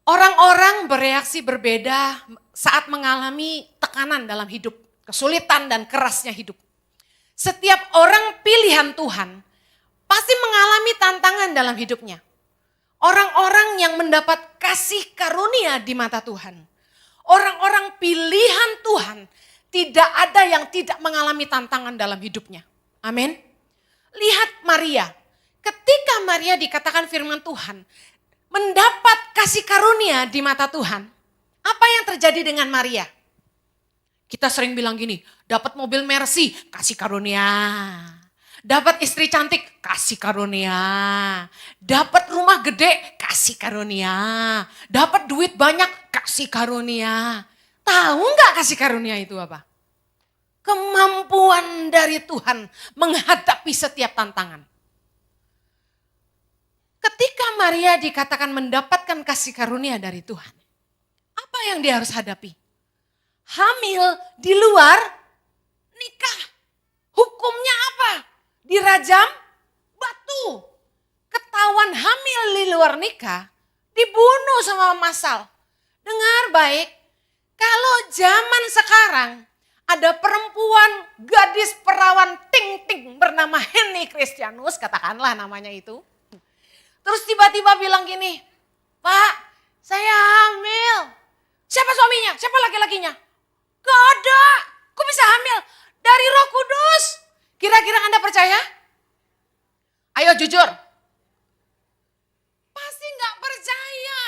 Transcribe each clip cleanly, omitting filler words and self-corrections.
Orang-orang bereaksi berbeda saat mengalami tekanan dalam hidup, kesulitan dan kerasnya hidup. Setiap orang pilihan Tuhan pasti mengalami tantangan dalam hidupnya. Orang-orang yang mendapat kasih karunia di mata Tuhan. Orang-orang pilihan Tuhan, tidak ada yang tidak mengalami tantangan dalam hidupnya. Amin. Lihat Maria, ketika Maria dikatakan firman Tuhan, mendapat kasih karunia di mata Tuhan. Apa yang terjadi dengan Maria? Kita sering bilang gini, dapat mobil Mercy, kasih karunia. Dapat istri cantik, kasih karunia. Dapat rumah gede, kasih karunia. Dapat duit banyak, kasih karunia. Tahu nggak kasih karunia itu apa? Kemampuan dari Tuhan menghadapi setiap tantangan. Ketika Maria dikatakan mendapatkan kasih karunia dari Tuhan, apa yang dia harus hadapi? Hamil di luar nikah. Hukumnya apa? Dirajam batu. Ketahuan hamil di luar nikah, dibunuh sama masal. Dengar baik, kalau zaman sekarang ada perempuan gadis perawan ting-ting bernama Henny Christianus, katakanlah namanya itu. Terus tiba-tiba bilang gini, Pak, saya hamil. Siapa suaminya? Siapa laki-lakinya? Gak ada. Kok bisa hamil? Dari Roh Kudus. Kira-kira Anda percaya? Ayo jujur. Pasti gak percaya.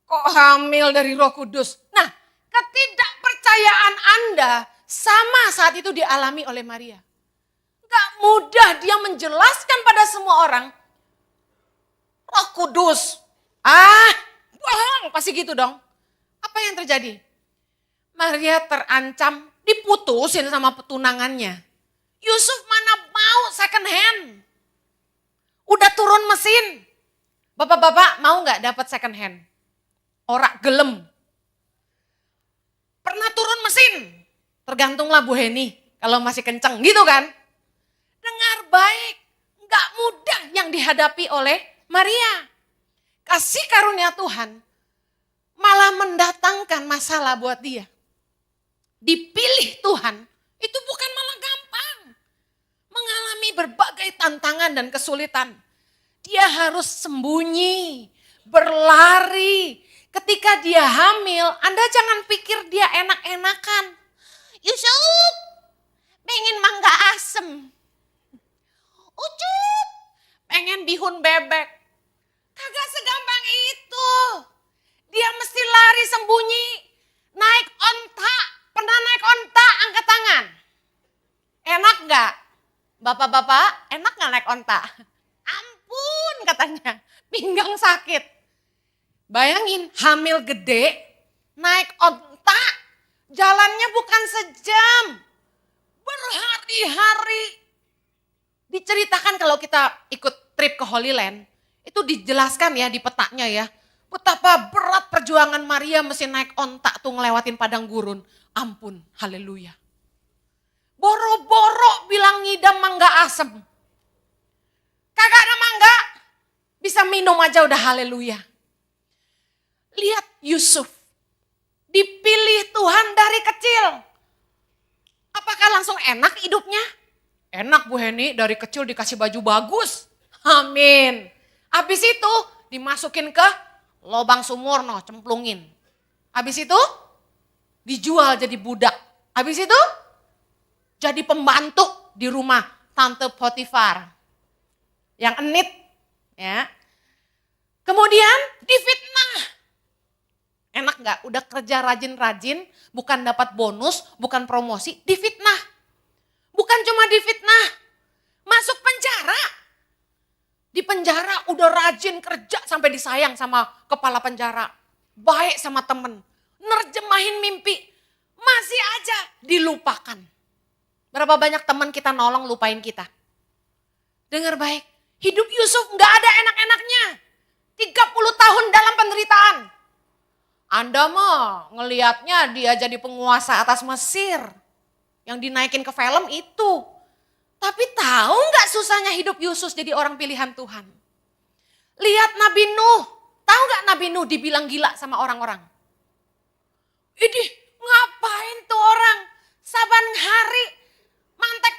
Kok hamil dari Roh Kudus? Nah, ketidakpercayaan Anda sama saat itu dialami oleh Maria. Gak mudah dia menjelaskan pada semua orang, Roh Kudus. Bohong, pasti gitu dong. Apa yang terjadi? Maria terancam diputusin sama petunangannya. Yusuf mana mau second hand? Udah turun mesin. Bapak-bapak mau gak dapat second hand? Orak gelem. Pernah turun mesin? Tergantunglah Bu Heni kalau masih kenceng gitu kan. Dengar baik, gak mudah yang dihadapi oleh Maria. Kasih karunia Tuhan malah mendatangkan masalah buat dia. Dipilih Tuhan itu bukan malah gampang. Mengalami berbagai tantangan dan kesulitan. Dia harus sembunyi, berlari. Ketika dia hamil, Anda jangan pikir dia enak-enakan. Yusuf, pengen mangga asem. Ucup, pengen bihun bebek. Kagak segampang itu. Dia mesti lari sembunyi, naik onta. Pernah naik onta, angkat tangan. Enak gak? Bapak-bapak, enak gak naik onta? Ampun katanya, pinggang sakit. Bayangin hamil gede, naik onta, jalannya bukan sejam. Berhari-hari. Diceritakan kalau kita ikut trip ke Holy Land, itu dijelaskan ya di petanya ya. Betapa berat perjuangan Maria mesti naik onta tuh ngelewatin padang gurun. Ampun, haleluya. Boro-boro bilang ngidam mangga asem. Kagak ada mangga, bisa minum aja udah haleluya. Lihat Yusuf, dipilih Tuhan dari kecil. Apakah langsung enak hidupnya? Enak Bu Heni, dari kecil dikasih baju bagus. Amin. Habis itu dimasukin ke lobang sumur, cemplungin. Habis itu dijual jadi budak. Habis itu jadi pembantu di rumah Tante Potifar. Yang enit. Ya. Kemudian difitnah. Enak gak? Udah kerja rajin-rajin, bukan dapat bonus, bukan promosi, difitnah. Bukan cuma difitnah, masuk penjara. Di penjara udah rajin kerja sampai disayang sama kepala penjara. Baik sama temen, nerjemahin mimpi, masih aja dilupakan. Berapa banyak teman kita nolong lupain kita. Dengar baik, hidup Yusuf gak ada enak-enaknya. 30 tahun dalam penderitaan. Anda mah ngelihatnya dia jadi penguasa atas Mesir. Yang dinaikin ke film itu. Tapi tahu gak susahnya hidup Yusuf jadi orang pilihan Tuhan? Lihat Nabi Nuh. Tahu gak Nabi Nuh dibilang gila sama orang-orang? Idih, ngapain tuh orang? Saban hari mantek.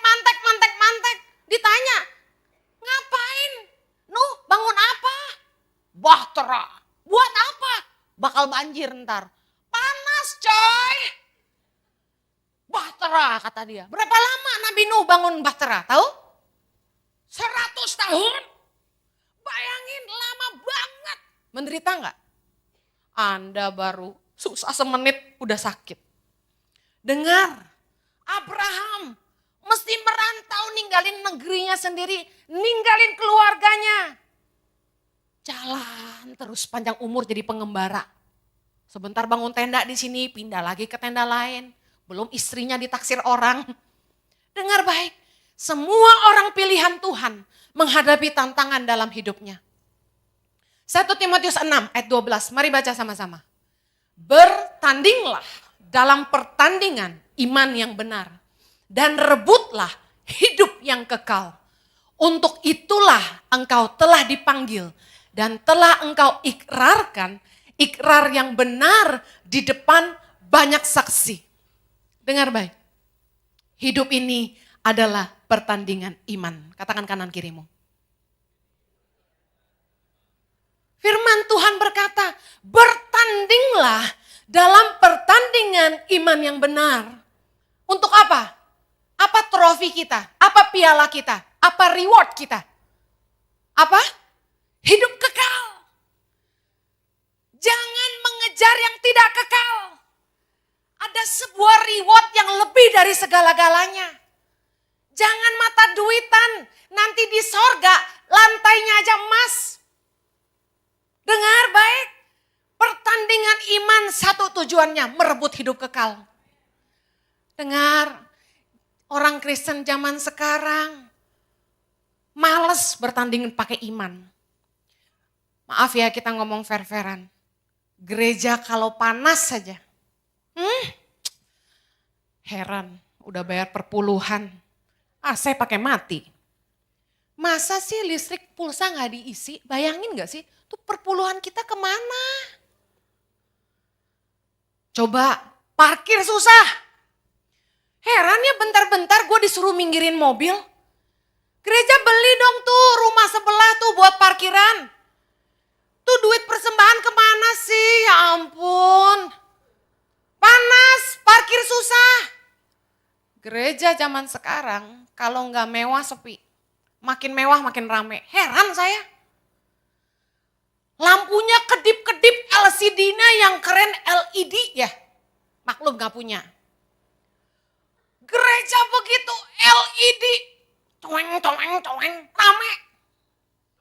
Ditanya, ngapain? Nuh, bangun apa? Bahtera. Buat apa? Bakal banjir ntar. Panas coy. Bahtera kata dia. Berapa lama Nabi Nuh bangun bahtera? Tahu? 100 tahun. Bayangin lama banget. Menderita enggak? Anda baru susah semenit udah sakit. Dengar, Abraham mesti merantau ninggalin negerinya sendiri, ninggalin keluarganya. Jalan terus panjang umur jadi pengembara. Sebentar bangun tenda di sini, pindah lagi ke tenda lain. Belum istrinya ditaksir orang. Dengar baik, semua orang pilihan Tuhan menghadapi tantangan dalam hidupnya. 1 Timotius 6 ayat 12, mari baca sama-sama. Bertandinglah dalam pertandingan iman yang benar. Dan rebutlah hidup yang kekal. Untuk itulah engkau telah dipanggil. Dan telah engkau ikrarkan ikrar yang benar di depan banyak saksi. Dengar baik. Hidup ini adalah pertandingan iman. Katakan kanan kirimu. Firman Tuhan berkata, bertandinglah dalam pertandingan iman yang benar. Untuk apa? Apa trofi kita? Apa piala kita? Apa reward kita? Apa? Hidup kekal. Jangan mengejar yang tidak kekal. Ada sebuah reward yang lebih dari segala-galanya. Jangan mata duitan. Nanti di sorga lantainya aja emas. Dengar baik. Pertandingan iman satu tujuannya merebut hidup kekal. Dengar. Orang Kristen zaman sekarang males bertanding pakai iman. Maaf ya kita ngomong fair-fairan. Gereja kalau panas saja. Heran, udah bayar perpuluhan. AC pakai mati. Masa sih listrik pulsa gak diisi? Bayangin gak sih? Tuh perpuluhan kita kemana? Coba parkir susah. Heran ya bentar-bentar gue disuruh minggirin mobil. Gereja beli dong tuh rumah sebelah tuh buat parkiran. Tuh duit persembahan kemana sih? Ya ampun. Panas, parkir susah. Gereja zaman sekarang kalau nggak mewah sepi. Makin mewah makin rame. Heran saya. Lampunya kedip-kedip LCD-nya yang keren LED ya. Maklum gak punya. Gereja begitu LED. Toeng, rame.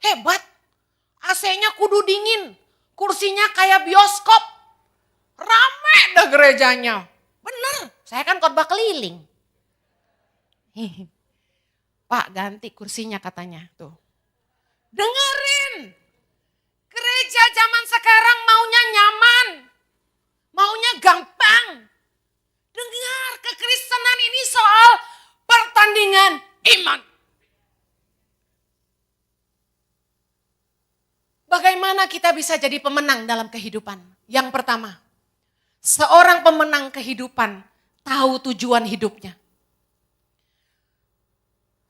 Hebat. AC-nya kudu dingin. Kursinya kayak bioskop. Rame dah gerejanya. Bener, saya kan khotbah keliling. Pak ganti kursinya katanya tuh. Dengerin. Gereja zaman sekarang maunya nyaman. Maunya gampang. Dengar, kekristenan ini soal pertandingan iman. Bagaimana kita bisa jadi pemenang dalam kehidupan? Yang pertama, seorang pemenang kehidupan tahu tujuan hidupnya.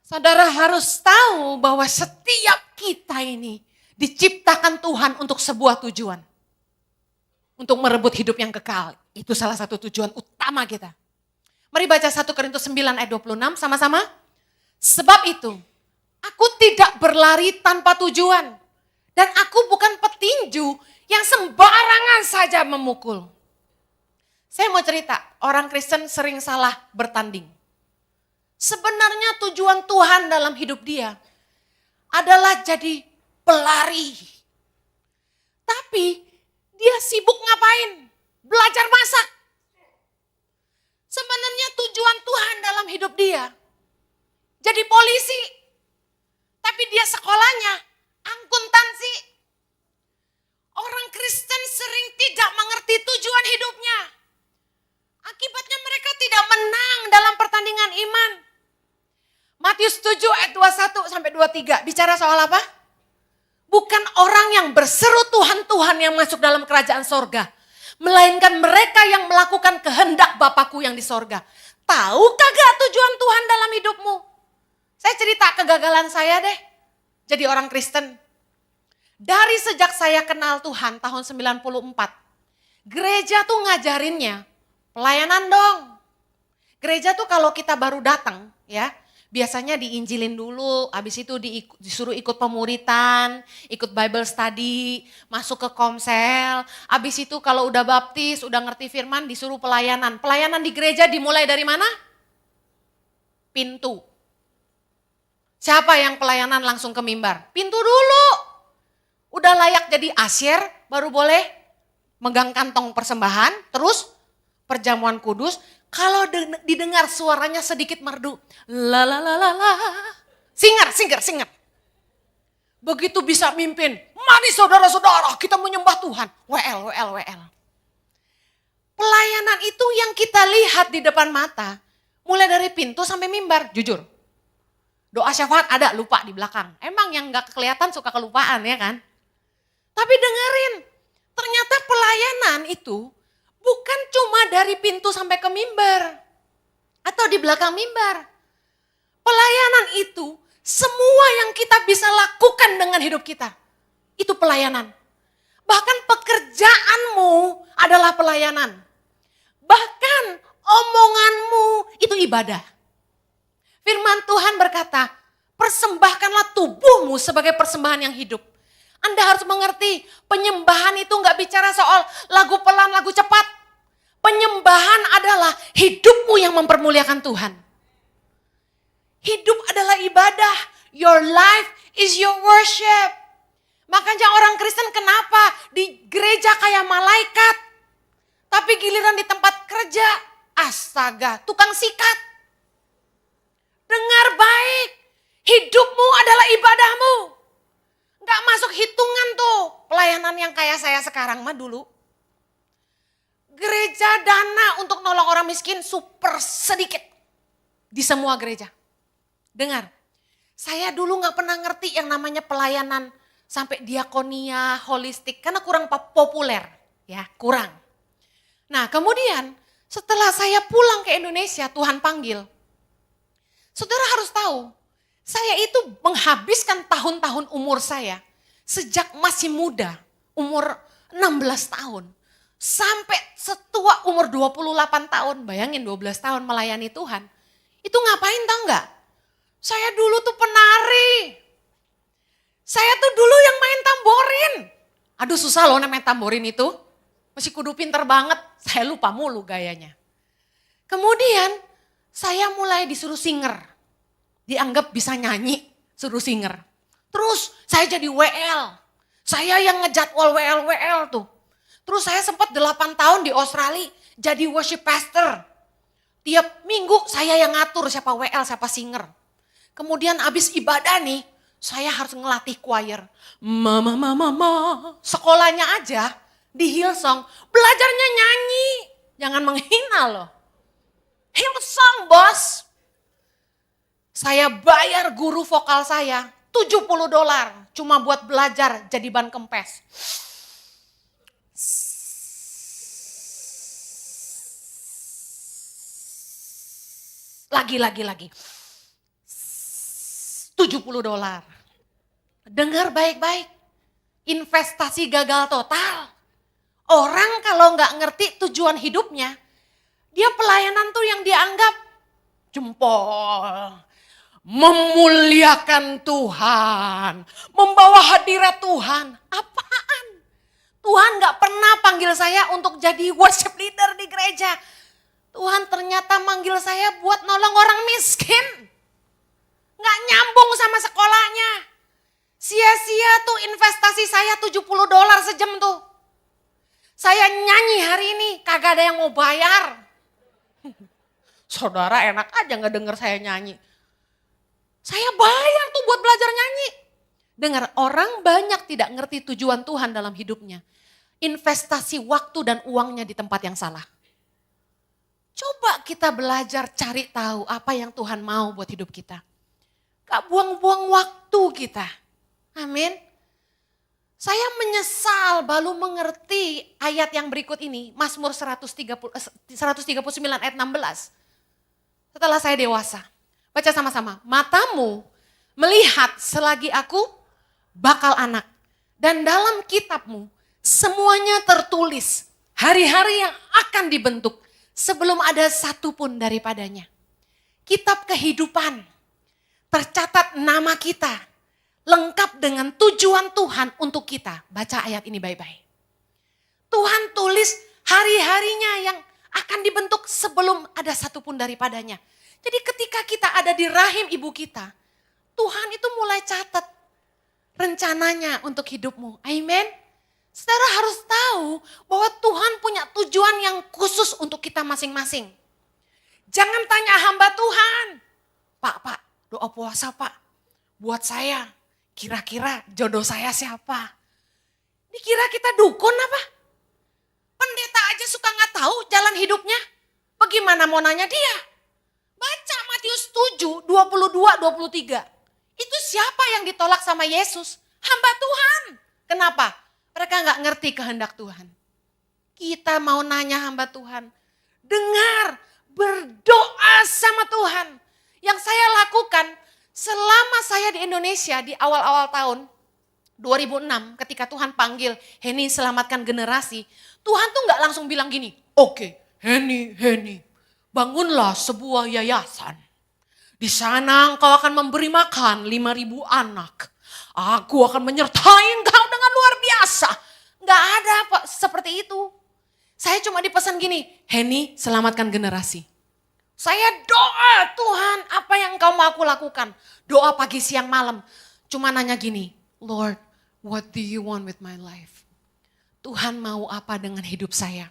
Saudara harus tahu bahwa setiap kita ini diciptakan Tuhan untuk sebuah tujuan. Untuk merebut hidup yang kekal. Itu salah satu tujuan utama kita. Mari baca 1 Korintus 9 ayat 26 sama-sama. Sebab itu, aku tidak berlari tanpa tujuan. Dan aku bukan petinju yang sembarangan saja memukul. Saya mau cerita, orang Kristen sering salah bertanding. Sebenarnya tujuan Tuhan dalam hidup dia adalah jadi pelari. Tapi dia sibuk ngapain? Belajar masak. Sebenarnya tujuan Tuhan dalam hidup dia jadi polisi. Tapi dia sekolahnya akuntansi. Orang Kristen sering tidak mengerti tujuan hidupnya. Akibatnya mereka tidak menang dalam pertandingan iman. Matius 7 ayat 21 sampai 23 bicara soal apa? bukan orang yang berseru Tuhan, Tuhan yang masuk dalam kerajaan sorga. Melainkan mereka yang melakukan kehendak Bapakku yang di sorga. Tahu kagak tujuan Tuhan dalam hidupmu? Saya cerita kegagalan saya deh. Jadi orang Kristen. Dari sejak saya kenal Tuhan tahun 94. Gereja tuh ngajarinnya pelayanan dong. Gereja tuh kalau kita baru datang ya. Biasanya diinjilin dulu, habis itu disuruh ikut pemuritan, ikut Bible study, masuk ke komsel. Habis itu kalau udah baptis, udah ngerti firman, disuruh pelayanan. Pelayanan di gereja dimulai dari mana? Pintu. Siapa yang pelayanan langsung ke mimbar? Pintu dulu. Udah layak jadi asyir, baru boleh megang kantong persembahan, terus perjamuan kudus. Kalau didengar suaranya sedikit merdu, la la la la la, singer. Begitu bisa mimpin, mari saudara-saudara kita menyembah Tuhan, WL. Pelayanan itu yang kita lihat di depan mata, mulai dari pintu sampai mimbar, jujur. Doa syafaat ada, lupa di belakang. Emang yang gak kelihatan suka kelupaan ya kan? Tapi dengerin, ternyata pelayanan itu bukan cuma dari pintu sampai ke mimbar atau di belakang mimbar. Pelayanan itu semua yang kita bisa lakukan dengan hidup kita. Itu pelayanan. Bahkan pekerjaanmu adalah pelayanan. Bahkan omonganmu itu ibadah. Firman Tuhan berkata, persembahkanlah tubuhmu sebagai persembahan yang hidup. Anda harus mengerti, penyembahan itu gak bicara soal lagu pelan, lagu cepat. Penyembahan adalah hidupmu yang mempermuliakan Tuhan. Hidup adalah ibadah. Your life is your worship. Makanya orang Kristen kenapa di gereja kayak malaikat. Tapi giliran di tempat kerja, astaga, tukang sikat. Dengar baik, hidupmu adalah ibadahmu. Gak masuk hitungan tuh pelayanan yang kayak saya sekarang mah dulu. Gereja dana untuk nolong orang miskin super sedikit di semua gereja. Dengar, saya dulu gak pernah ngerti yang namanya pelayanan sampai diakonia, holistik, karena kurang populer, ya kurang. Nah kemudian setelah saya pulang ke Indonesia, Tuhan panggil. Saudara harus tahu, saya itu menghabiskan tahun-tahun umur saya sejak masih muda, umur 16 tahun. Sampai setua umur 28 tahun, bayangin 12 tahun melayani Tuhan. Itu ngapain tau gak? Saya dulu tuh penari. Saya tuh dulu yang main tamborin. Aduh susah loh main tamborin itu. Masih kudu pinter banget, saya lupa mulu gayanya. Kemudian saya mulai disuruh singer. Dianggap bisa nyanyi, suruh singer. Terus saya jadi WL. Saya yang ngejadwal WL tuh. Terus saya sempat 8 tahun di Australia jadi worship pastor. Tiap minggu saya yang ngatur siapa WL, siapa singer. Kemudian abis ibadah nih, saya harus ngelatih choir. Mama. Sekolahnya aja di Hillsong, belajarnya nyanyi. Jangan menghina loh. Hillsong bos. Saya bayar guru vokal saya $70 cuma buat belajar jadi ban kempes. Lagi. $70. Dengar baik-baik. Investasi gagal total. Orang kalau nggak ngerti tujuan hidupnya, dia pelayanan tuh yang dianggap jempol. Memuliakan Tuhan, membawa hadirat Tuhan. Apaan? Tuhan gak pernah panggil saya untuk jadi worship leader di gereja. Tuhan ternyata manggil saya buat nolong orang miskin. Gak nyambung sama sekolahnya. Sia-sia tuh investasi saya $70 sejam tuh. Saya nyanyi hari ini, kagak ada yang mau bayar. Saudara enak aja gak denger saya nyanyi. Saya bayar tuh buat belajar nyanyi. Dengar, orang banyak tidak ngerti tujuan Tuhan dalam hidupnya. Investasi waktu dan uangnya di tempat yang salah. Coba kita belajar cari tahu apa yang Tuhan mau buat hidup kita. Gak buang-buang waktu kita. Amin. Saya menyesal baru mengerti ayat yang berikut ini, Mazmur 139 ayat 16. Setelah saya dewasa. Baca sama-sama. Matamu melihat selagi aku bakal anak. Dan dalam kitabmu semuanya tertulis. Hari-hari yang akan dibentuk sebelum ada satu pun daripadanya. Kitab kehidupan. Tercatat nama kita. Lengkap dengan tujuan Tuhan untuk kita. Baca ayat ini baik-baik. Tuhan tulis hari-harinya yang akan dibentuk sebelum ada satupun daripadanya. Jadi ketika kita ada di rahim ibu kita, Tuhan itu mulai catat rencananya untuk hidupmu. Amin. Saudara harus tahu bahwa Tuhan punya tujuan yang khusus untuk kita masing-masing. Jangan tanya hamba Tuhan. Pak, doa puasa Pak. Buat saya, kira-kira jodoh saya siapa? Dikira kita dukun apa? Pendeta aja suka gak tahu jalan hidupnya. Bagaimana mau nanya dia? Baca Matius 7, 22, 23. Itu siapa yang ditolak sama Yesus? Hamba Tuhan. Kenapa? Mereka gak ngerti kehendak Tuhan. Kita mau nanya hamba Tuhan. Dengar, berdoa sama Tuhan. Yang saya lakukan selama saya di Indonesia di awal-awal tahun 2006 ketika Tuhan panggil Heni selamatkan generasi. Tuhan tuh gak langsung bilang gini, oke, Heni, bangunlah sebuah yayasan. Di sana engkau akan memberi makan 5.000 anak. Aku akan menyertai engkau dengan luar biasa. Gak ada apa seperti itu. Saya cuma dipesan gini, Heni selamatkan generasi. Saya doa Tuhan apa yang engkau mau aku lakukan. Doa pagi siang malam. Cuma nanya gini, Lord, what do you want with my life? Tuhan mau apa dengan hidup saya?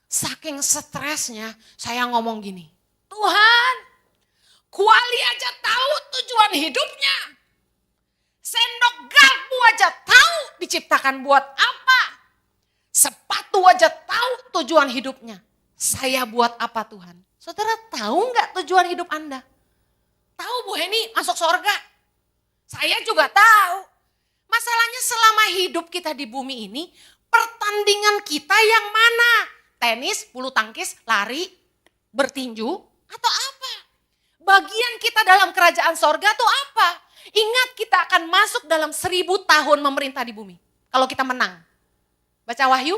Saking stresnya saya ngomong gini, Tuhan, kuali aja tahu tujuan hidupnya. Sendok garpu aja tahu diciptakan buat apa. Sepatu aja tahu tujuan hidupnya. Saya buat apa Tuhan? Saudara tahu nggak tujuan hidup Anda? Tahu Bu Heni masuk surga? Saya juga tahu. Masalahnya selama hidup kita di bumi ini, pertandingan kita yang mana? Tenis, bulu tangkis, lari, bertinju, atau apa? Bagian kita dalam kerajaan sorga itu apa? Ingat kita akan masuk dalam 1000 tahun memerintah di bumi. Kalau kita menang. Baca Wahyu.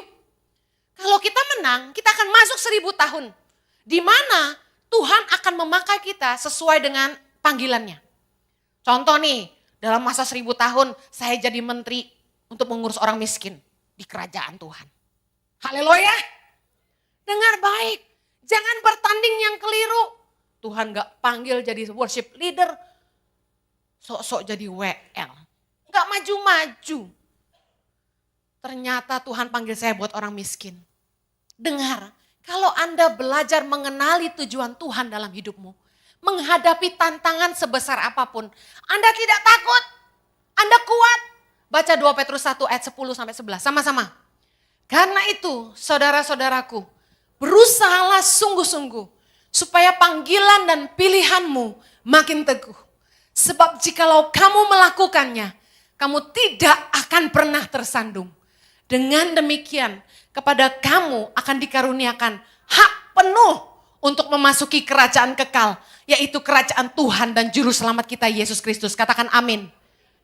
Kalau kita menang, kita akan masuk 1000 tahun. Di mana Tuhan akan memakai kita sesuai dengan panggilannya. Contoh nih, dalam masa 1000 tahun saya jadi menteri untuk mengurus orang miskin di kerajaan Tuhan. Haleluya. Dengar baik, jangan bertanding yang keliru. Tuhan gak panggil jadi worship leader, sok-sok jadi WL. Gak maju-maju. Ternyata Tuhan panggil saya buat orang miskin. Dengar, kalau Anda belajar mengenali tujuan Tuhan dalam hidupmu, menghadapi tantangan sebesar apapun, Anda tidak takut, Anda kuat. Baca 2 Petrus 1 ayat 10-11, sama-sama. Karena itu, saudara-saudaraku, berusahalah sungguh-sungguh supaya panggilan dan pilihanmu makin teguh. Sebab jikalau kamu melakukannya, kamu tidak akan pernah tersandung. Dengan demikian, kepada kamu akan dikaruniakan hak penuh untuk memasuki kerajaan kekal, yaitu kerajaan Tuhan dan Juru Selamat kita Yesus Kristus. Katakan amin.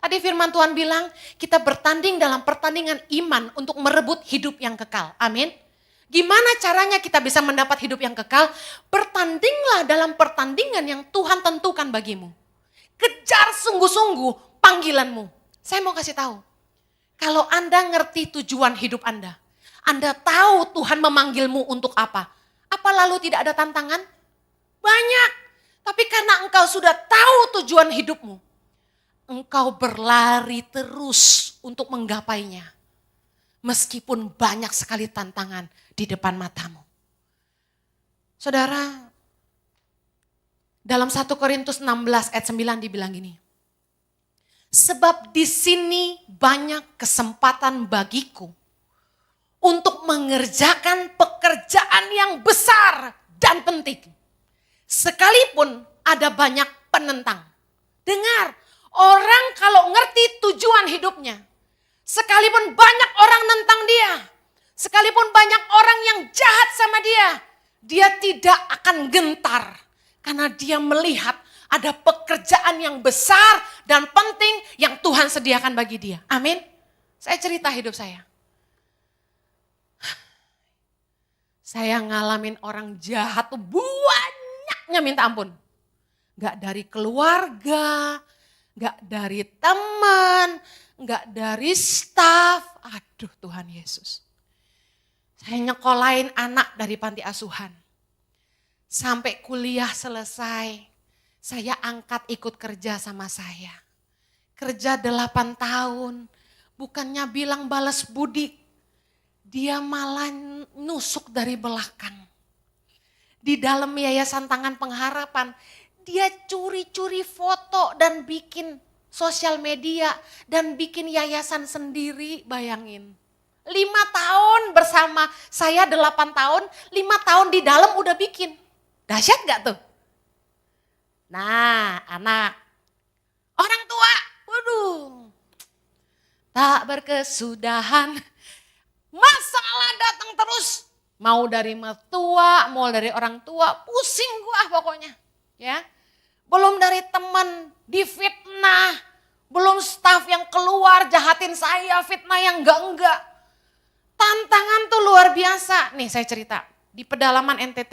Tadi firman Tuhan bilang, kita bertanding dalam pertandingan iman untuk merebut hidup yang kekal. Amin. Gimana caranya kita bisa mendapat hidup yang kekal? Bertandinglah dalam pertandingan yang Tuhan tentukan bagimu. Kejar sungguh-sungguh panggilanmu. Saya mau kasih tahu, kalau Anda ngerti tujuan hidup Anda tahu Tuhan memanggilmu untuk apa? Apa lalu tidak ada tantangan? Banyak. Tapi karena engkau sudah tahu tujuan hidupmu, engkau berlari terus untuk menggapainya. Meskipun banyak sekali tantangan di depan matamu. Saudara, dalam 1 Korintus 16 ayat 9 dibilang gini. Sebab di sini banyak kesempatan bagiku untuk mengerjakan pekerjaan yang besar dan penting. Sekalipun ada banyak penentang. Dengar, orang kalau ngerti tujuan hidupnya, Sekalipun banyak orang nentang dia, sekalipun banyak orang yang jahat sama dia, dia tidak akan gentar. Karena dia melihat ada pekerjaan yang besar dan penting yang Tuhan sediakan bagi dia. Amin. Saya cerita hidup saya. Saya ngalamin orang jahat tuh banyaknya minta ampun. Gak dari keluarga, gak dari teman, gak dari staf. Aduh Tuhan Yesus. Saya nyekolahin anak dari panti asuhan. Sampai kuliah selesai, saya angkat ikut kerja sama saya. Kerja 8 tahun, bukannya bilang balas budi. Dia malah nusuk dari belakang. Di dalam Yayasan Tangan Pengharapan, dia curi-curi foto dan bikin sosial media dan bikin yayasan sendiri, bayangin. 5 tahun bersama saya 8 tahun, 5 tahun di dalam udah bikin. Dahsyat gak tuh? Nah, anak, orang tua, waduh, tak berkesudahan. Masalah datang terus, mau dari mertua, mau dari orang tua, pusing gua pokoknya. Ya, belum dari teman difitnah, belum staf yang keluar jahatin saya, fitnah yang enggak. Tantangan tuh luar biasa. Nih saya cerita, di pedalaman NTT,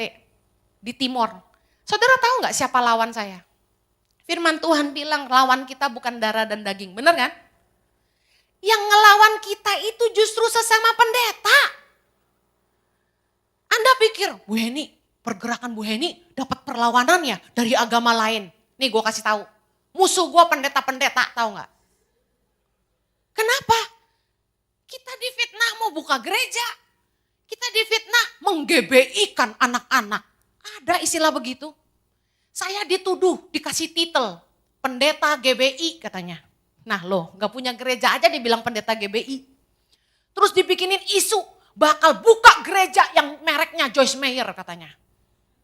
di Timor. Saudara tahu nggak siapa lawan saya? Firman Tuhan bilang lawan kita bukan darah dan daging, bener kan? Yang ngelawan kita itu justru sesama pendeta. Anda pikir, Bu Heni, pergerakan Bu Heni dapat perlawanannya dari agama lain. Nih gue kasih tahu, musuh gue pendeta-pendeta, tahu nggak? Kenapa? Kita difitnah mau buka gereja, kita difitnah mengGBI-kan anak-anak. Ada istilah begitu. Saya dituduh, dikasih titel, pendeta GBI katanya. Nah loh, gak punya gereja aja dibilang pendeta GBI. Terus dibikinin isu, bakal buka gereja yang mereknya Joyce Meyer katanya.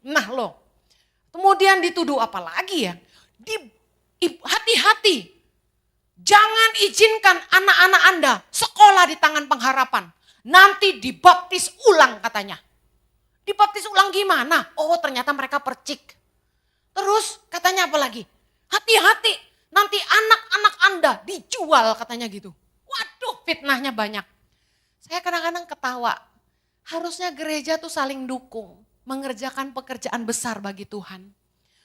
Nah loh, kemudian dituduh apa lagi ya? Hati-hati, jangan izinkan anak-anak Anda sekolah di Tangan Pengharapan. Nanti dibaptis ulang katanya. Dibaptis ulang gimana? Oh ternyata mereka percik. Terus katanya apa lagi? Hati-hati, nanti anak-anak Anda dijual katanya gitu. Waduh fitnahnya banyak. Saya kadang-kadang ketawa. Harusnya gereja tuh saling dukung. Mengerjakan pekerjaan besar bagi Tuhan.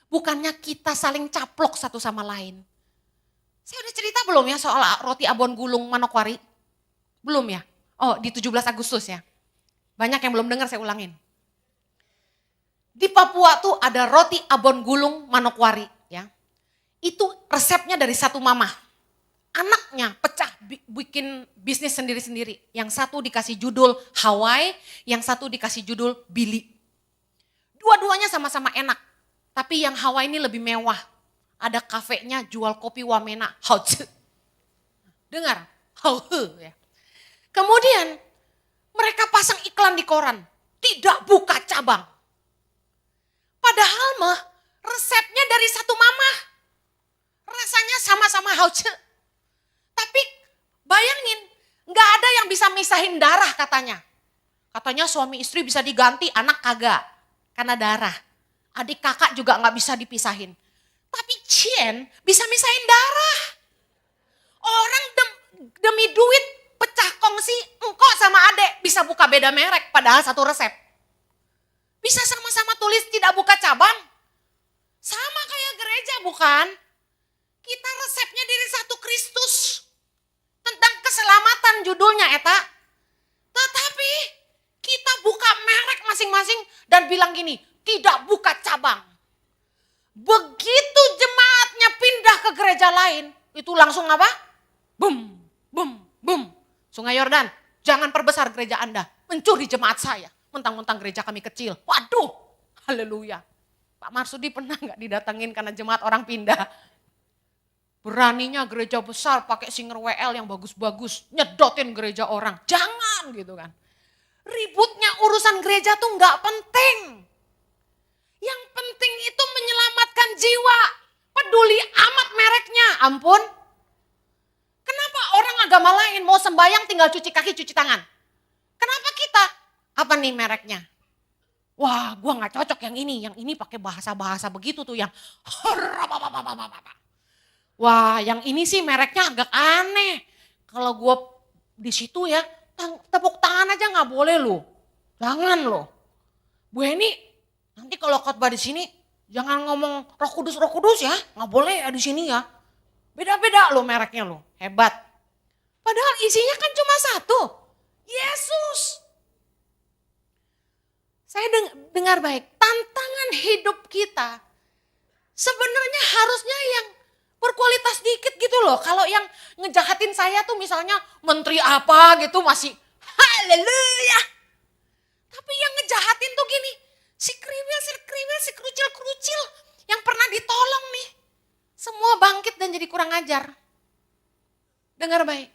Bukannya kita saling caplok satu sama lain. Saya udah cerita belum ya soal roti Abon Gulung Manokwari? Belum ya? Oh di 17 Agustus ya. Banyak yang belum dengar saya ulangin. Di Papua tuh ada roti Abon Gulung Manokwari ya. Itu resepnya dari satu mama. Anaknya pecah bikin bisnis sendiri-sendiri. Yang satu dikasih judul Hawaii, yang satu dikasih judul Billy. Dua-duanya sama-sama enak. Tapi yang Hawaii ini lebih mewah. Ada kafenya jual kopi wamena. Hauce. Dengar? Hauhe ya. Kemudian mereka pasang iklan di koran. Tidak buka cabang. Padahal mah resepnya dari satu mama. Rasanya sama-sama hauce. Tapi bayangin, gak ada yang bisa misahin darah katanya. Katanya suami istri bisa diganti, anak kagak. Karena darah. Adik kakak juga gak bisa dipisahin. Tapi Cien bisa misahin darah. Orang demi duit pecah kongsi, engkau sama adek bisa buka beda merek padahal satu resep. Bisa sama-sama tulis tidak buka cabang. Sama kayak gereja bukan? Kita resepnya diri satu Kristus. Tentang keselamatan judulnya eta. Tetapi kita buka merek masing-masing dan bilang gini, tidak buka cabang. Begitu jemaatnya pindah ke gereja lain, itu langsung apa? Bum, bum, bum. Sungai Yordan, jangan perbesar gereja Anda, mencuri jemaat saya. Mentang-mentang gereja kami kecil. Waduh, haleluya. Pak Marsudi pernah gak didatengin karena jemaat orang pindah? Beraninya gereja besar pakai singer WL yang bagus-bagus, nyedotin gereja orang. Jangan gitu kan. Ributnya urusan gereja tuh gak penting. Yang penting itu menyelamatkan jiwa. Peduli amat mereknya, ampun. Kenapa orang agama lain mau mau sembahyang tinggal cuci kaki, cuci tangan. Kenapa kita? Apa nih mereknya? Wah, gua nggak cocok yang ini pakai bahasa-bahasa begitu tuh yang wah, yang ini sih mereknya agak aneh. Kalau gua di situ ya, tepuk tangan aja nggak boleh loh. Jangan loh. Bu Heni, nanti kalau khotbah di sini jangan ngomong Roh Kudus ya, nggak boleh ya di sini ya. Beda-beda loh mereknya loh, hebat. Padahal isinya kan cuma satu, Yesus. Saya dengar baik, tantangan hidup kita sebenarnya harusnya yang berkualitas dikit gitu loh. Kalau yang ngejahatin saya tuh misalnya menteri apa gitu masih haleluya. Tapi yang ngejahatin tuh gini, si kriwil, si kerucil yang pernah ditolong nih. Semua bangkit dan jadi kurang ajar. Dengar baik.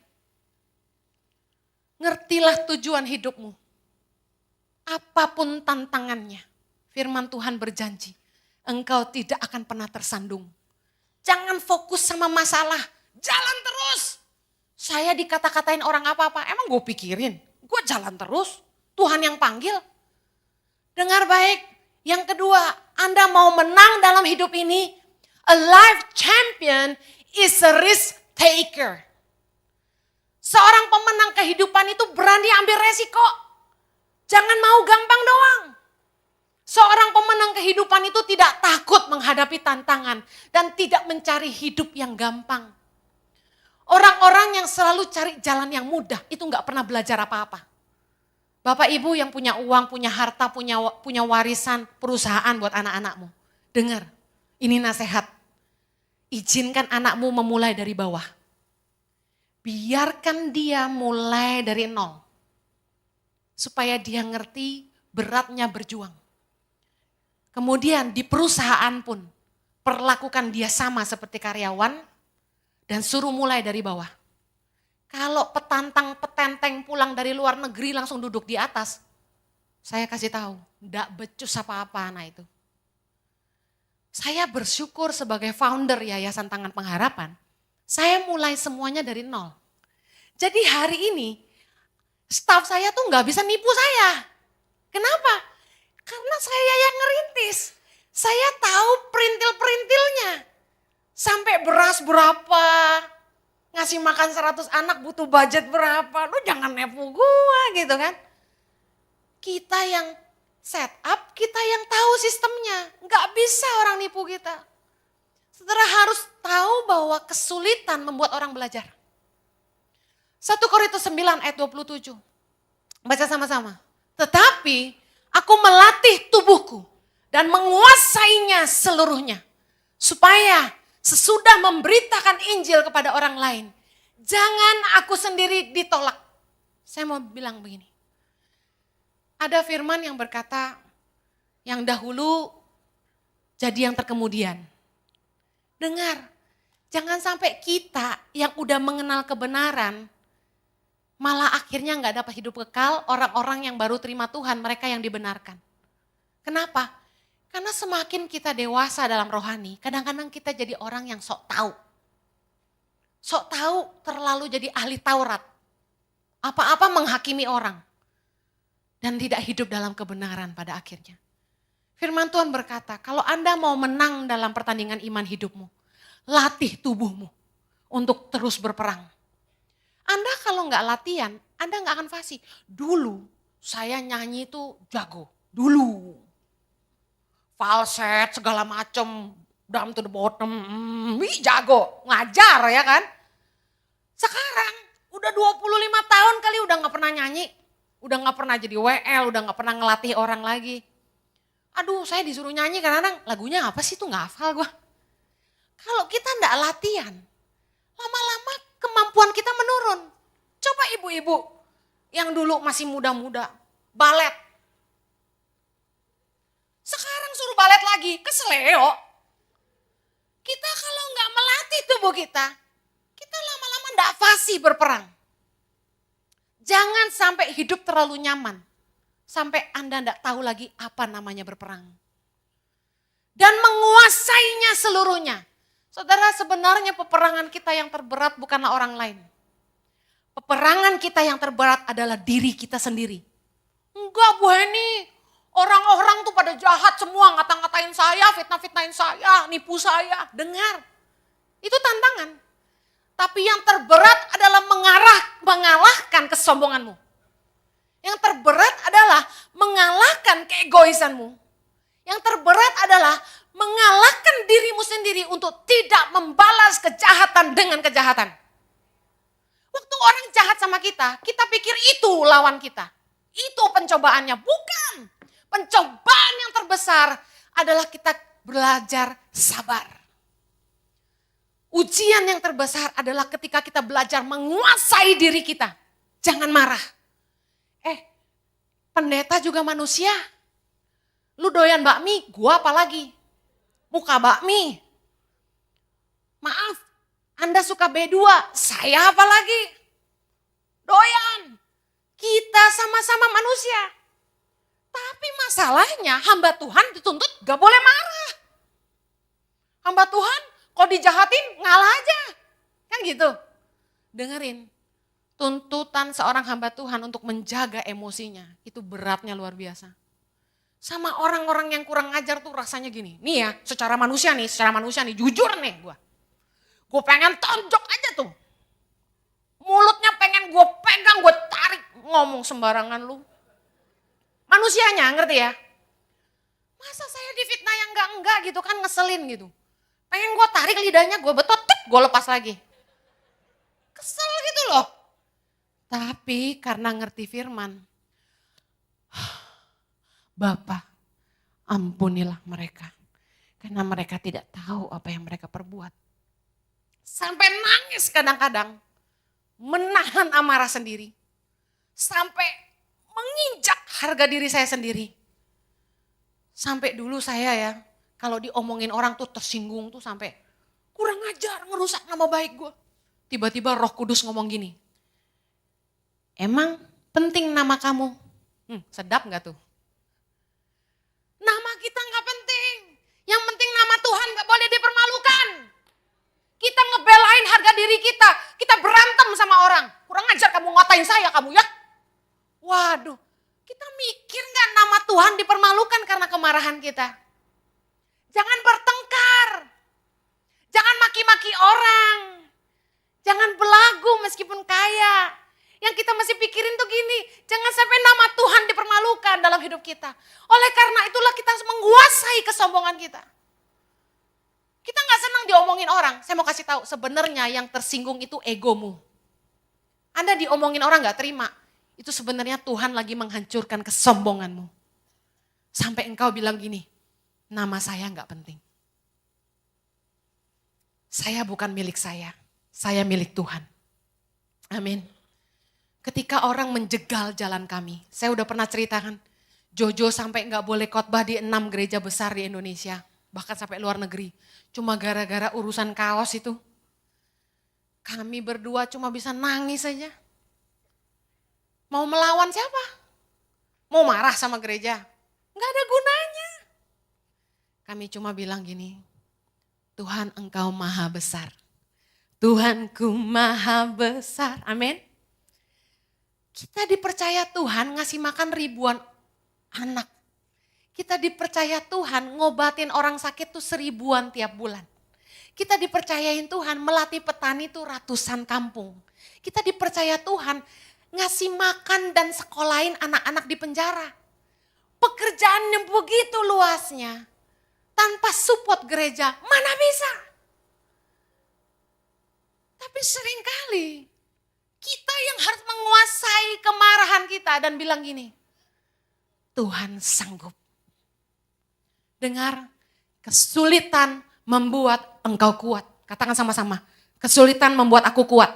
Ngertilah tujuan hidupmu. Apapun tantangannya, firman Tuhan berjanji, engkau tidak akan pernah tersandung. Jangan fokus sama masalah, jalan terus. Saya dikata-katain orang apa-apa, emang gue pikirin, gue jalan terus. Tuhan yang panggil. Dengar baik, yang kedua, Anda mau menang dalam hidup ini, a life champion is a risk taker. Seorang pemenang kehidupan itu berani ambil resiko. Jangan mau gampang doang. Seorang pemenang kehidupan itu tidak takut menghadapi tantangan dan tidak mencari hidup yang gampang. Orang-orang yang selalu cari jalan yang mudah itu nggak pernah belajar apa-apa. Bapak Ibu yang punya uang, punya harta, punya warisan, perusahaan buat anak-anakmu. Dengar, ini nasihat. Izinkan anakmu memulai dari bawah. Biarkan dia mulai dari nol. Supaya dia ngerti beratnya berjuang. Kemudian di perusahaan pun perlakukan dia sama seperti karyawan dan suruh mulai dari bawah. Kalau petenteng pulang dari luar negeri langsung duduk di atas, saya kasih tahu, enggak becus apa-apa anak itu. Saya bersyukur sebagai founder Yayasan Tangan Pengharapan, saya mulai semuanya dari nol. Jadi hari ini, staf saya tuh nggak bisa nipu saya. Kenapa? Karena saya yang ngerintis. Saya tahu perintil-perintilnya. Sampai beras berapa, ngasih makan 100 anak butuh budget berapa. Lu jangan nipu gua gitu kan. Kita yang set up, kita yang tahu sistemnya. Nggak bisa orang nipu kita. Saudara harus tahu bahwa kesulitan membuat orang belajar. 1 Korintus 9 ayat 27. Baca sama-sama. Tetapi aku melatih tubuhku dan menguasainya seluruhnya. Supaya sesudah memberitakan Injil kepada orang lain, jangan aku sendiri ditolak. Saya mau bilang begini. Ada firman yang berkata, yang dahulu jadi yang terkemudian. Dengar, jangan sampai kita yang udah mengenal kebenaran, malah akhirnya gak dapat hidup kekal, orang-orang yang baru terima Tuhan, mereka yang dibenarkan. Kenapa? Karena semakin kita dewasa dalam rohani, kadang-kadang kita jadi orang yang sok tahu. Sok tahu terlalu jadi ahli Taurat. Apa-apa menghakimi orang. Dan tidak hidup dalam kebenaran pada akhirnya. Firman Tuhan berkata, kalau Anda mau menang dalam pertandingan iman hidupmu, latih tubuhmu untuk terus berperang. Anda kalau nggak latihan, Anda nggak akan fasih. Dulu saya nyanyi itu jago. Dulu. Falset segala macem. Down to the bottom. Jago. Ngajar ya kan. Sekarang udah 25 tahun kali udah nggak pernah nyanyi. Udah nggak pernah jadi WL. Udah nggak pernah ngelatih orang lagi. Aduh saya disuruh nyanyi kadang-kadang lagunya apa sih tuh nggak hafal gue. Kalau kita nggak latihan. Lama-lama kemampuan kita menurun. Coba ibu-ibu yang dulu masih muda-muda, balet. Sekarang suruh balet lagi, keseleo. Kita kalau nggak melatih tubuh kita lama-lama nggak fasih berperang. Jangan sampai hidup terlalu nyaman, sampai Anda nggak tahu lagi apa namanya berperang. Dan menguasainya seluruhnya. Saudara, sebenarnya peperangan kita yang terberat bukanlah orang lain. Peperangan kita yang terberat adalah diri kita sendiri. Enggak Bu Heni, orang-orang tuh pada jahat semua, ngata-ngatain saya, fitnah-fitnahin saya, nipu saya. Dengar, itu tantangan. Tapi yang terberat adalah mengalahkan kesombonganmu. Yang terberat adalah mengalahkan keegoisanmu. Yang terberat adalah mengalahkan dirimu sendiri untuk tidak membalas kejahatan dengan kejahatan. Waktu orang jahat sama kita pikir itu lawan kita. Itu pencobaannya, bukan. Pencobaan yang terbesar adalah kita belajar sabar. Ujian yang terbesar adalah ketika kita belajar menguasai diri kita. Jangan marah. Pendeta juga manusia. Lu doyan bakmi, gua apalagi? Muka bakmi. Maaf, Anda suka B2, saya apalagi? Doyan. Kita sama-sama manusia. Tapi masalahnya hamba Tuhan dituntut gak boleh marah. Hamba Tuhan kalau dijahatin ngalah aja. Kan gitu. Dengerin. Tuntutan seorang hamba Tuhan untuk menjaga emosinya. Itu beratnya luar biasa. Sama orang-orang yang kurang ajar tuh rasanya gini. Nih ya, secara manusia nih, jujur nih gue. Gue pengen tonjok aja tuh. Mulutnya pengen gue pegang, gue tarik. Ngomong sembarangan lu. Manusianya, ngerti ya? Masa saya difitnah yang enggak gitu kan, ngeselin gitu. Pengen gue tarik lidahnya, gue betot, gue lepas lagi. Kesel gitu loh. Tapi karena ngerti firman, Bapa, ampunilah mereka. Karena mereka tidak tahu apa yang mereka perbuat. Sampai nangis kadang-kadang. Menahan amarah sendiri. Sampai menginjak harga diri saya sendiri. Sampai dulu saya ya, kalau diomongin orang tuh tersinggung tuh sampai kurang ajar, ngerusak nama baik gue. Tiba-tiba Roh Kudus ngomong gini, emang penting nama kamu? Sedap gak tuh? Nama kita gak penting. Yang penting nama Tuhan gak boleh dipermalukan. Kita ngebelain harga diri kita. Kita berantem sama orang. Kurang ajar kamu ngatain saya kamu ya. Waduh, kita mikir gak nama Tuhan dipermalukan karena kemarahan kita? Jangan bertengkar. Jangan maki-maki orang. Jangan belagu meskipun kaya. Yang kita masih pikirin tuh gini, jangan sampai nama Tuhan dipermalukan dalam hidup kita. Oleh karena itulah kita harus menguasai kesombongan kita. Kita gak senang diomongin orang. Saya mau kasih tahu, sebenarnya yang tersinggung itu egomu. Anda diomongin orang gak terima. Itu sebenarnya Tuhan lagi menghancurkan kesombonganmu. Sampai engkau bilang gini, nama saya gak penting. Saya bukan milik saya milik Tuhan. Amin. Ketika orang menjegal jalan kami, saya udah pernah ceritakan, Jojo sampai gak boleh khotbah di 6 gereja besar di Indonesia, bahkan sampai luar negeri. Cuma gara-gara urusan kaos itu. Kami berdua cuma bisa nangis saja. Mau melawan siapa? Mau marah sama gereja? Gak ada gunanya. Kami cuma bilang gini, Tuhan engkau maha besar. Tuhanku maha besar, amin. Kita dipercaya Tuhan ngasih makan ribuan anak. Kita dipercaya Tuhan ngobatin orang sakit tuh 1000-an tiap bulan. Kita dipercayain Tuhan melatih petani tuh ratusan kampung. Kita dipercaya Tuhan ngasih makan dan sekolahin anak-anak di penjara. Pekerjaan yang begitu luasnya. Tanpa support gereja, mana bisa? Tapi seringkali kita yang harus menguasai kemarahan kita dan bilang gini, Tuhan sanggup. Dengar, kesulitan membuat engkau kuat. Katakan sama-sama, kesulitan membuat aku kuat.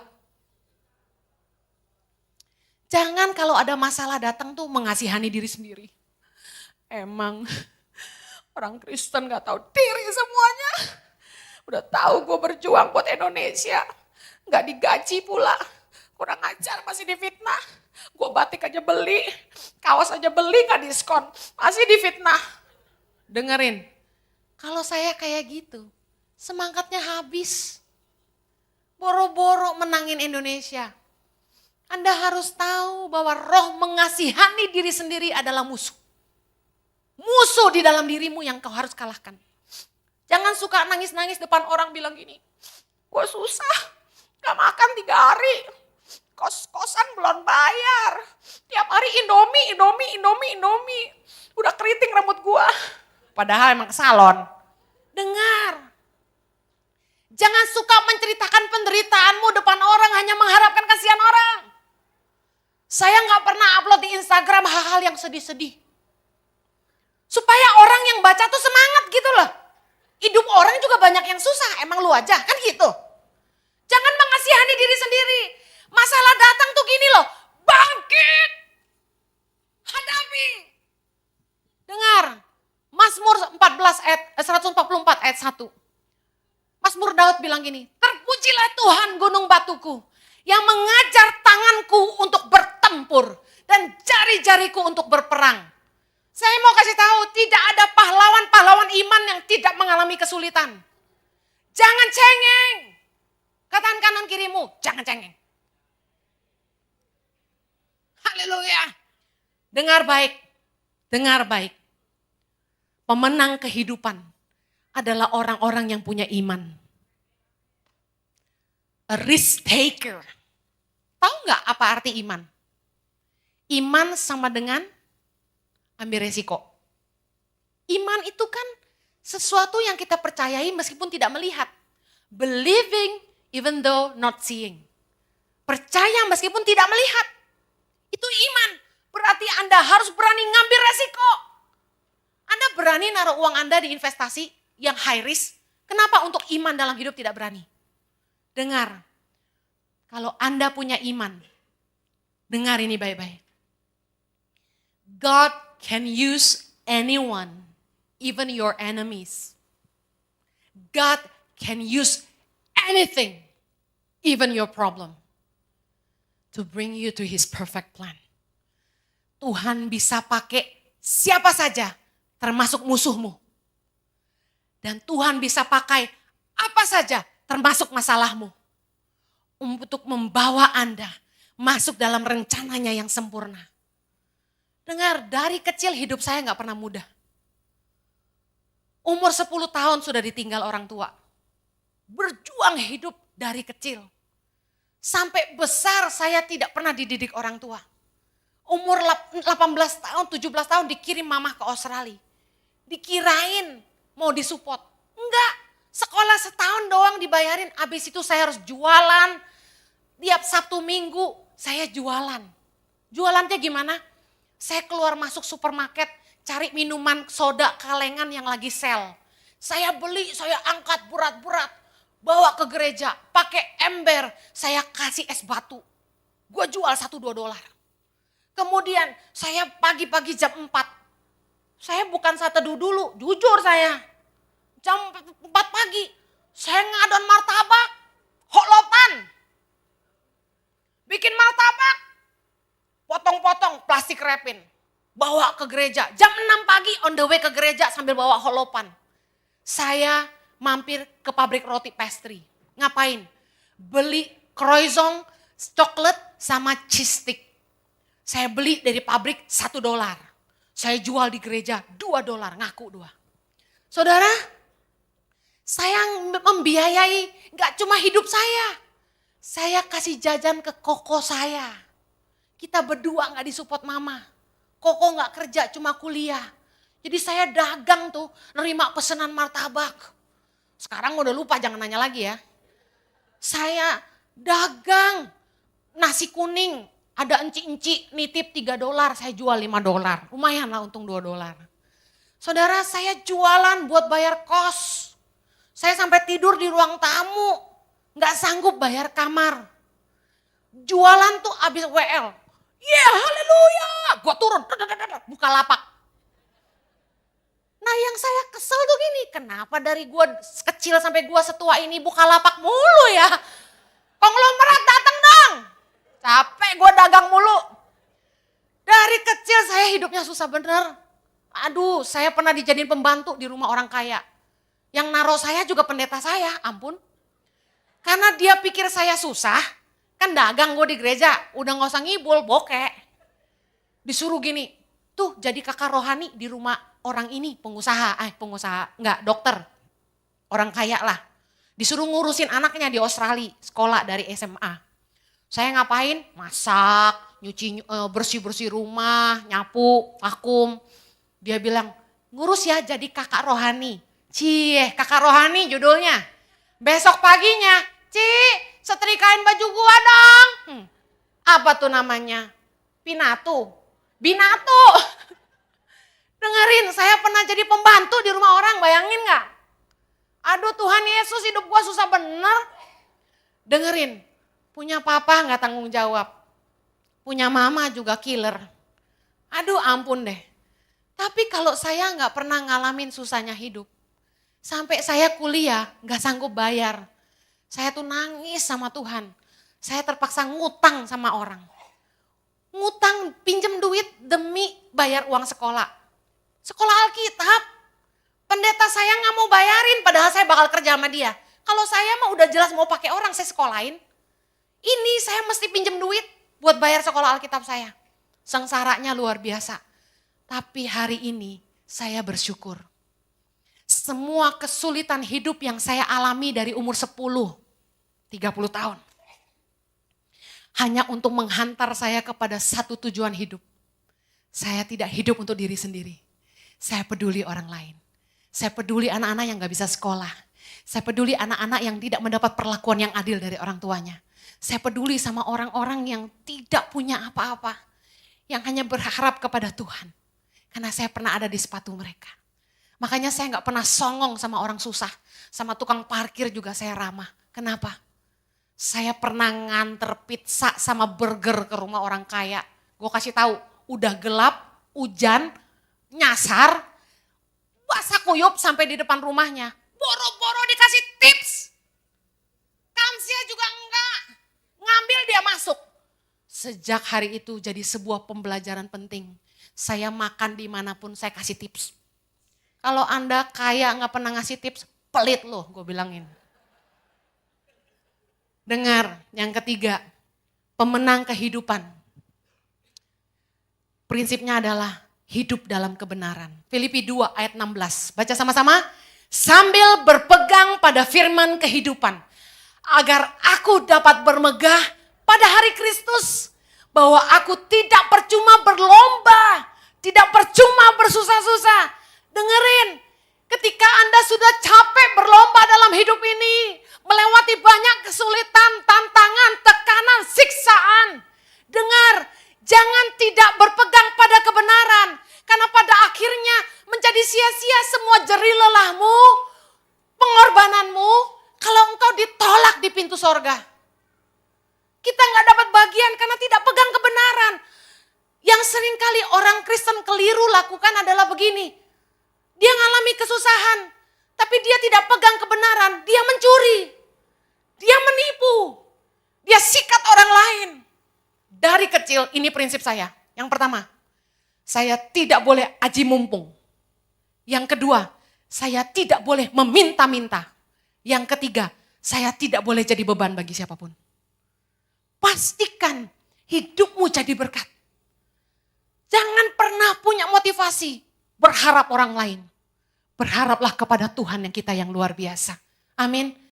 Jangan kalau ada masalah datang tuh mengasihani diri sendiri. Emang orang Kristen gak tahu diri semuanya. Udah tahu gue berjuang buat Indonesia. Gak digaji pula. Kurang ajar masih difitnah. Gue batik aja beli, kaos aja beli gak diskon. Masih difitnah. Dengerin, kalau saya kayak gitu, semangatnya habis. Boro-boro menangin Indonesia. Anda harus tahu bahwa roh mengasihani diri sendiri adalah musuh. Musuh di dalam dirimu yang kau harus kalahkan. Jangan suka nangis-nangis depan orang bilang gini, gue susah, gak makan 3 hari, kos-kosan belum bayar, tiap hari Indomie, udah keriting rambut gue. Padahal emang ke salon. Dengar, jangan suka menceritakan penderitaanmu depan orang hanya mengharapkan kasihan orang. Saya gak pernah upload di Instagram hal-hal yang sedih-sedih. Supaya orang yang baca tuh semangat gitu loh. Hidup orang juga banyak yang susah, emang lu aja, kan gitu. Jangan mengasihani diri sendiri. Masalah datang tuh gini loh, bangkit. Hadapi. Dengar, Mazmur 144 ayat 1. Mazmur Daud bilang gini, terpujilah Tuhan gunung batuku, yang mengajar tanganku untuk bertempur dan jari-jariku untuk berperang. Saya mau kasih tahu, tidak ada pahlawan-pahlawan iman yang tidak mengalami kesulitan. Jangan cengeng. Katakan kanan kirimu, jangan cengeng. Haleluya. Dengar baik, dengar baik. Pemenang kehidupan adalah orang-orang yang punya iman. A risk taker. Tahu nggak apa arti iman? Iman sama dengan ambil resiko. Iman itu kan sesuatu yang kita percayai meskipun tidak melihat. Believing even though not seeing. Percaya meskipun tidak melihat. Itu iman. Berarti Anda harus berani ngambil resiko. Anda berani naruh uang Anda di investasi yang high risk. Kenapa untuk iman dalam hidup tidak berani? Dengar. Kalau Anda punya iman. Dengar ini baik-baik. God can use anyone, even your enemies. God can use anything, even your problem, to bring you to His perfect plan. Tuhan bisa pakai siapa saja, termasuk musuhmu. Dan Tuhan bisa pakai apa saja, termasuk masalahmu. Untuk membawa Anda masuk dalam rencananya yang sempurna. Dengar, dari kecil hidup saya gak pernah mudah. Umur 10 tahun sudah ditinggal orang tua. Berjuang hidup dari kecil. Sampai besar saya tidak pernah dididik orang tua. Umur 18 tahun, 17 tahun dikirim mamah ke Australia. Dikirain mau disupport. Enggak, sekolah setahun doang dibayarin. Habis itu saya harus jualan. Tiap Sabtu Minggu saya jualan. Jualannya gimana? Saya keluar masuk supermarket, cari minuman soda kalengan yang lagi sale. Saya beli, saya angkat berat-berat, bawa ke gereja, pakai ember, saya kasih es batu. Gue jual 1-2 dolar. Kemudian saya pagi-pagi jam 4. Saya bukan saat teduh dulu, jujur saya. Jam 4 pagi, saya ngadon martabak, holopan. Bikin martabak, potong-potong plastik wrapin. Bawa ke gereja. Jam 6 pagi on the way ke gereja sambil bawa holopan. Saya mampir ke pabrik roti pastry. Ngapain? Beli croissant, coklat sama cheese stick. Saya beli dari pabrik 1 dolar. Saya jual di gereja 2 dolar, ngaku 2. Saudara, saya membiayai gak cuma hidup saya. Saya kasih jajan ke koko saya. Kita berdua gak disupport mama. Koko gak kerja, cuma kuliah. Jadi saya dagang tuh, nerima pesanan martabak. Sekarang udah lupa, jangan nanya lagi ya. Saya dagang nasi kuning. Ada enci-enci nitip 3 dolar, saya jual 5 dolar. Lumayan lah untung 2 dolar. Saudara, saya jualan buat bayar kos. Saya sampai tidur di ruang tamu. Gak sanggup bayar kamar. Jualan tuh abis WL. Yeah, haleluya. Gue turun, buka lapak. Nah yang saya kesel tuh gini, kenapa dari gue kecil sampai gue setua ini buka lapak mulu ya. Konglomerat datang dong. Capek gue dagang mulu. Dari kecil saya hidupnya susah bener. Aduh, saya pernah dijadiin pembantu di rumah orang kaya. Yang naruh saya juga pendeta saya, ampun. Karena dia pikir saya susah, Kan dagang gue di gereja, udah gak usah ngibul, bokeh. Disuruh gini, tuh jadi kakak rohani di rumah orang ini, pengusaha, enggak, dokter. Orang kaya lah. Disuruh ngurusin anaknya di Australia, sekolah dari SMA. Saya ngapain? Masak, nyuci, bersih-bersih rumah, nyapu, vakum. Dia bilang, ngurus ya jadi kakak rohani. Cie, kakak rohani judulnya. Besok paginya, setrikain baju gua dong. Apa tuh namanya? Binatu. Dengerin, saya pernah jadi pembantu di rumah orang, bayangin gak? Aduh Tuhan Yesus, hidup gua susah bener. Dengerin, punya papa gak tanggung jawab. Punya mama juga killer. Aduh ampun deh. Tapi kalau saya gak pernah ngalamin susahnya hidup. Sampai saya kuliah gak sanggup bayar. Saya tuh nangis sama Tuhan. Saya terpaksa ngutang sama orang. Ngutang, pinjem duit demi bayar uang sekolah. Sekolah Alkitab. Pendeta saya gak mau bayarin padahal saya bakal kerja sama dia. Kalau saya mah udah jelas mau pakai orang, saya sekolahin. Ini saya mesti pinjem duit buat bayar sekolah Alkitab saya. Sengsaranya luar biasa. Tapi hari ini saya bersyukur. Semua kesulitan hidup yang saya alami dari umur 10, 30 tahun. Hanya untuk menghantar saya kepada satu tujuan hidup. Saya tidak hidup untuk diri sendiri. Saya peduli orang lain. Saya peduli anak-anak yang gak bisa sekolah. Saya peduli anak-anak yang tidak mendapat perlakuan yang adil dari orang tuanya. Saya peduli sama orang-orang yang tidak punya apa-apa. Yang hanya berharap kepada Tuhan. Karena saya pernah ada di sepatu mereka. Makanya saya gak pernah songong sama orang susah. Sama tukang parkir juga saya ramah. Kenapa? Saya pernah nganter pizza sama burger ke rumah orang kaya. Gue kasih tahu, udah gelap, hujan, nyasar, basah kuyup sampai di depan rumahnya. Boro-boro dikasih tips. Kamsia juga enggak. Ngambil dia masuk. Sejak hari itu jadi sebuah pembelajaran penting. Saya makan dimanapun saya kasih tips. Kalau Anda kaya nggak pernah ngasih tips, pelit loh gue bilangin. Dengar, yang ketiga, pemenang kehidupan. Prinsipnya adalah hidup dalam kebenaran. Filipi 2 ayat 16, baca sama-sama. Sambil berpegang pada firman kehidupan, agar aku dapat bermegah pada hari Kristus. Bahwa aku tidak percuma berlomba, tidak percuma bersusah-susah. Dengerin, ketika Anda sudah capek berlomba dalam hidup ini, melewati banyak kesulitan, tantangan, tekanan, siksaan. Dengar, jangan tidak berpegang pada kebenaran. Karena pada akhirnya menjadi sia-sia semua jerih lelahmu, pengorbananmu, kalau engkau ditolak di pintu sorga. Kita gak dapat bagian karena tidak pegang kebenaran. Yang seringkali orang Kristen keliru lakukan adalah begini. Dia ngalami kesusahan, tapi dia tidak pegang kebenaran, dia mencuri. Dia menipu, dia sikat orang lain. Dari kecil ini prinsip saya. Yang pertama, saya tidak boleh aji mumpung. Yang kedua, saya tidak boleh meminta-minta. Yang ketiga, saya tidak boleh jadi beban bagi siapapun. Pastikan hidupmu jadi berkat. Jangan pernah punya motivasi berharap orang lain. Berharaplah kepada Tuhan yang kita yang luar biasa. Amin.